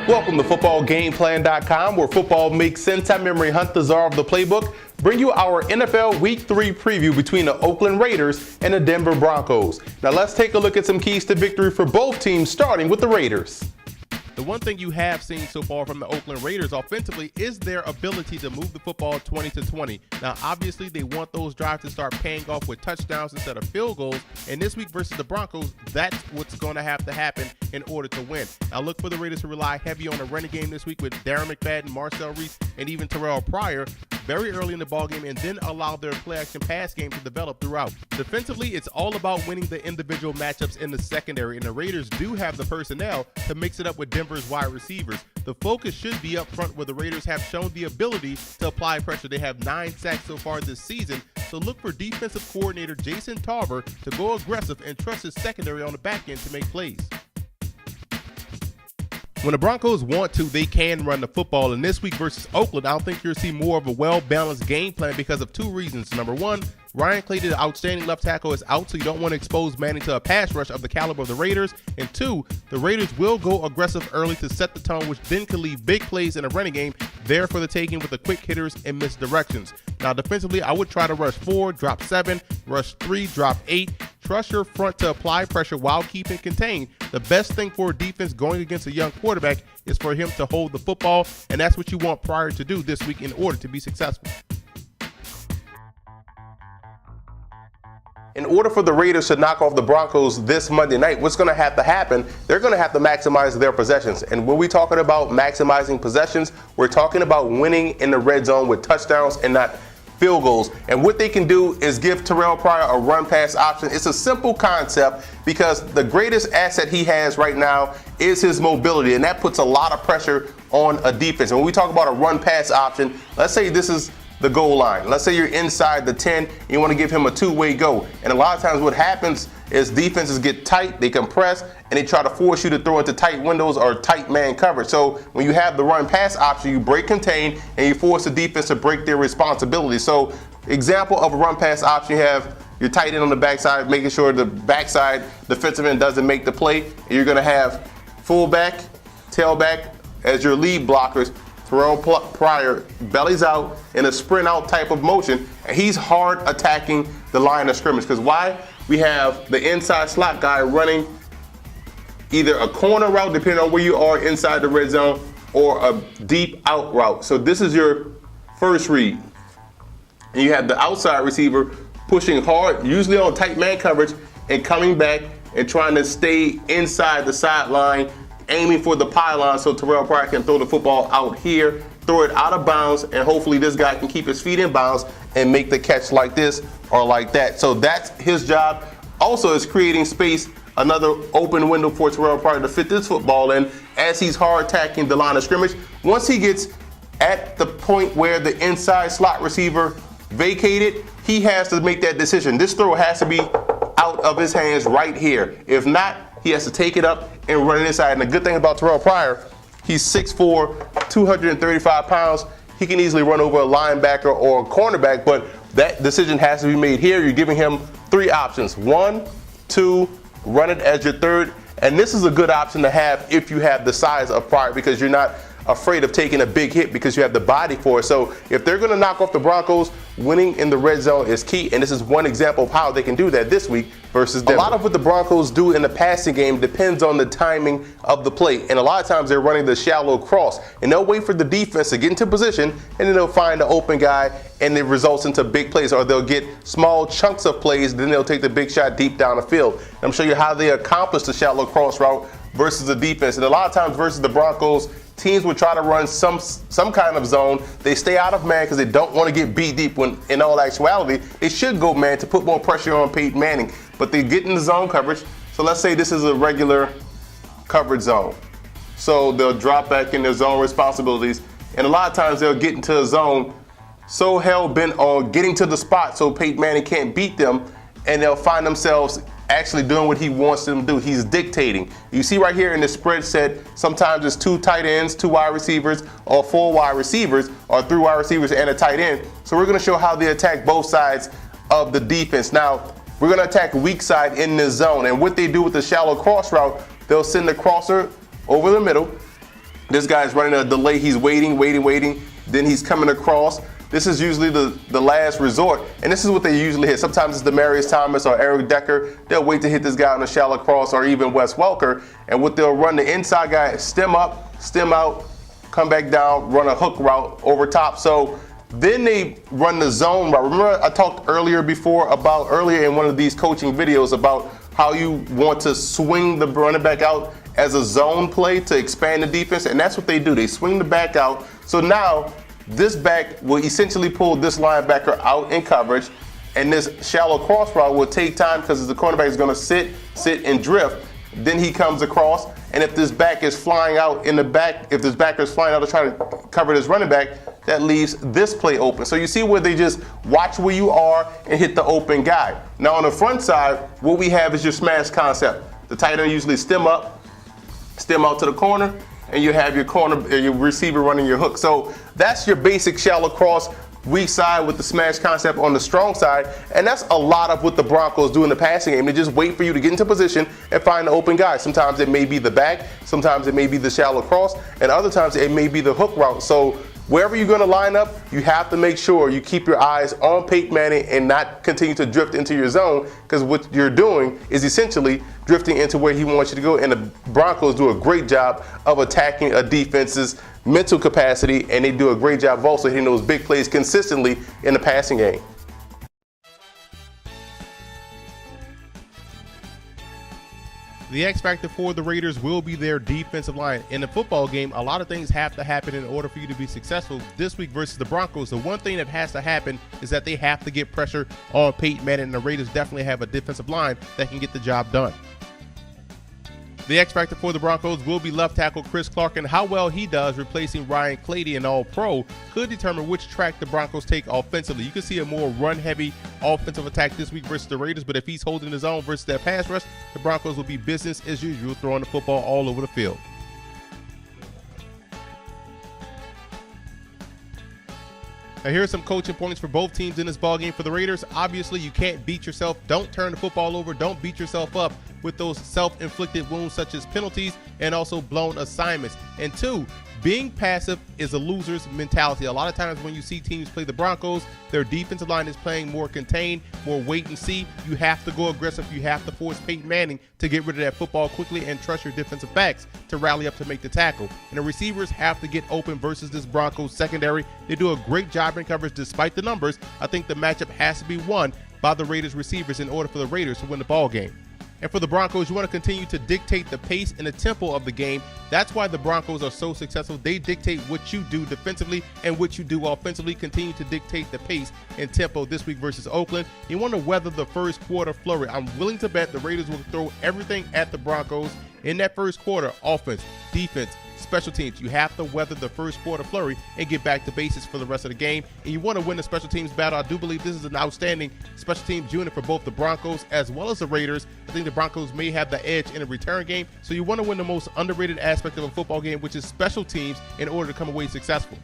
Welcome to FootballGameplan.com, where football makes sense. I'm Memory Hunt, the czar of the playbook. Bring you our NFL Week 3 preview between the Oakland Raiders and the Denver Broncos. Now let's take a look at some keys to victory for both teams, starting with the Raiders. The one thing you have seen so far from the Oakland Raiders offensively is their ability to move the football 20-20. Now, obviously, they want those drives to start paying off with touchdowns instead of field goals. And this week versus the Broncos, that's what's going to have to happen in order to win. Now, look for the Raiders to rely heavy on the running game this week with Darren McFadden, Marcel Reese, and even Terrell Pryor very early in the ballgame, and then allow their play-action pass game to develop throughout. Defensively, it's all about winning the individual matchups in the secondary, and the Raiders do have the personnel to mix it up with Denver's wide receivers. The focus should be up front, where the Raiders have shown the ability to apply pressure. They have 9 sacks so far this season, so look for defensive coordinator Jason Tarver to go aggressive and trust his secondary on the back end to make plays. When the Broncos want to, they can run the football. And this week versus Oakland, I don't think you'll see more of a well-balanced game plan because of 2 reasons. Number 1, Ryan Clay, the outstanding left tackle, is out, so you don't want to expose Manning to a pass rush of the caliber of the Raiders. And 2, the Raiders will go aggressive early to set the tone, which then can leave big plays in a running game there for the taking with the quick hitters and misdirections. Now, defensively, I would try to rush 4, drop 7, rush 3, drop 8. Trust your front to apply pressure while keeping contained. The best thing for a defense going against a young quarterback is for him to hold the football, and that's what you want Pryor to do this week in order to be successful. In order for the Raiders to knock off the Broncos this Monday night, what's going to happen, they're going to have to maximize their possessions. And when we're talking about maximizing possessions, we're talking about winning in the red zone with touchdowns and not field goals. And what they can do is give Terrell Pryor a run-pass option. It's a simple concept because the greatest asset he has right now is his mobility, and that puts a lot of pressure on a defense. And when we talk about a run-pass option, let's say this is the goal line. Let's say you're inside the 10, and you want to give him a 2-way go. And a lot of times what happens is defenses get tight, they compress, and they try to force you to throw into tight windows or tight man coverage. So when you have the run pass option, you break contain and you force the defense to break their responsibility. So example of a run pass option, you have your tight end on the backside, making sure the backside defensive end doesn't make the play. And you're going to have fullback, tailback as your lead blockers. Terrell Pryor bellies out in a sprint out type of motion, and he's hard attacking the line of scrimmage. Because why? We have the inside slot guy running either a corner route, depending on where you are inside the red zone, or a deep out route. So this is your first read. And you have the outside receiver pushing hard, usually on tight man coverage, and coming back and trying to stay inside the sideline, aiming for the pylon so Terrell Pryor can throw the football out here, throw it out of bounds, and hopefully this guy can keep his feet in bounds and make the catch like this or like that. So that's his job. Also, is creating space, another open window for Terrell Pryor to fit this football in as he's hard attacking the line of scrimmage. Once he gets at the point where the inside slot receiver vacated, he has to make that decision. This throw has to be out of his hands right here. If not, he has to take it up and run it inside. And the good thing about Terrell Pryor, he's 6'4", 235 pounds. He can easily run over a linebacker or a cornerback, but that decision has to be made here. You're giving him 3 options. 1, 2, run it as your third. And this is a good option to have if you have the size of Pryor, because you're not afraid of taking a big hit because you have the body for it. So if they're going to knock off the Broncos, winning in the red zone is key, and this is one example of how they can do that this week versus Denver. A lot of what the Broncos do in the passing game depends on the timing of the play, and a lot of times they're running the shallow cross, and they'll wait for the defense to get into position, and then they'll find the open guy, and it results into big plays, or they'll get small chunks of plays, then they'll take the big shot deep down the field. And I'm showing you how they accomplish the shallow cross route versus the defense, and a lot of times versus the Broncos, teams will try to run some kind of zone. They stay out of man because they don't want to get beat deep, when in all actuality, they should go man to put more pressure on Peyton Manning. But they get in the zone coverage. So let's say this is a regular coverage zone. So they'll drop back in their zone responsibilities. And a lot of times they'll get into a zone so hell-bent on getting to the spot so Peyton Manning can't beat them, and they'll find themselves actually doing what he wants them to do. He's dictating. You see right here in the spread set, sometimes it's 2 tight ends, 2 wide receivers, or 4 wide receivers, or 3 wide receivers and a tight end. So we're going to show how they attack both sides of the defense. Now, we're going to attack weak side in this zone, and what they do with the shallow cross route, they'll send the crosser over the middle. This guy's running a delay. He's waiting. Then he's coming across. This is usually the last resort, and this is what they usually hit. Sometimes it's Demaryius Thomas or Eric Decker. They'll wait to hit this guy on a shallow cross, or even Wes Welker, and what they'll run the inside guy, stem up, stem out, come back down, run a hook route over top. So then they run the zone route. Remember I talked earlier in one of these coaching videos about how you want to swing the running back out as a zone play to expand the defense, and that's what they do. They swing the back out. So now this back will essentially pull this linebacker out in coverage, and this shallow cross route will take time because the cornerback is going to sit and drift. Then he comes across, and if this back is flying out in the back, if this backer is flying out to try to cover this running back, that leaves this play open. So you see where they just watch where you are and hit the open guy. Now on the front side, what we have is your smash concept. The tight end usually stem up, stem out to the corner, and you have your receiver running your hook. So that's your basic shallow cross, weak side with the smash concept on the strong side, and that's a lot of what the Broncos do in the passing game. They just wait for you to get into position and find the open guy. Sometimes it may be the back, sometimes it may be the shallow cross, and other times it may be the hook route. So wherever you're going to line up, you have to make sure you keep your eyes on Peyton Manning and not continue to drift into your zone, because what you're doing is essentially drifting into where he wants you to go. And the Broncos do a great job of attacking a defense's mental capacity, and they do a great job of also hitting those big plays consistently in the passing game. The X factor for the Raiders will be their defensive line. In a football game, a lot of things have to happen in order for you to be successful. This week versus the Broncos, the one thing that has to happen is that they have to get pressure on Peyton Manning, and the Raiders definitely have a defensive line that can get the job done. The X factor for the Broncos will be left tackle Chris Clark, and how well he does replacing Ryan Clady, an All-Pro, could determine which track the Broncos take offensively. You can see a more run-heavy offensive attack this week versus the Raiders, but if he's holding his own versus that pass rush, the Broncos will be business as usual, throwing the football all over the field. Now here are some coaching points for both teams in this ballgame. For the Raiders, obviously you can't beat yourself. Don't turn the football over. Don't beat yourself up with those self-inflicted wounds such as penalties and also blown assignments. And two, being passive is a loser's mentality. A lot of times when you see teams play the Broncos, their defensive line is playing more contained, more wait and see. You have to go aggressive. You have to force Peyton Manning to get rid of that football quickly and trust your defensive backs to rally up to make the tackle. And the receivers have to get open versus this Broncos secondary. They do a great job in coverage despite the numbers. I think the matchup has to be won by the Raiders receivers in order for the Raiders to win the ball game. And for the Broncos, you want to continue to dictate the pace and the tempo of the game. That's why the Broncos are so successful. They dictate what you do defensively and what you do offensively. Continue to dictate the pace and tempo this week versus Oakland. You want to weather the first quarter flurry. I'm willing to bet the Raiders will throw everything at the Broncos in that first quarter. Offense, defense, special teams. You have to weather the first quarter flurry and get back to basics for the rest of the game. And you want to win the special teams battle. I do believe this is an outstanding special teams unit for both the Broncos as well as the Raiders. I think the Broncos may have the edge in a return game. So you want to win the most underrated aspect of a football game, which is special teams, in order to come away successful.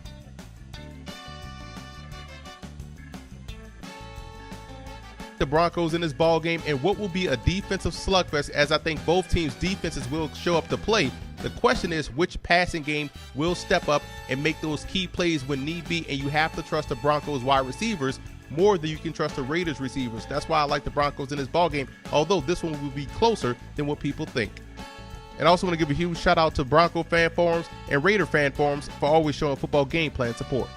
The Broncos in this ball game and what will be a defensive slugfest, as I think both teams' defenses will show up to play. The question is which passing game will step up and make those key plays when need be, and you have to trust the Broncos wide receivers more than you can trust the Raiders receivers. That's why I like the Broncos in this ball game, although this one will be closer than what people think. And I also want to give a huge shout out to Bronco fan forums and Raider fan forums for always showing football game plan support.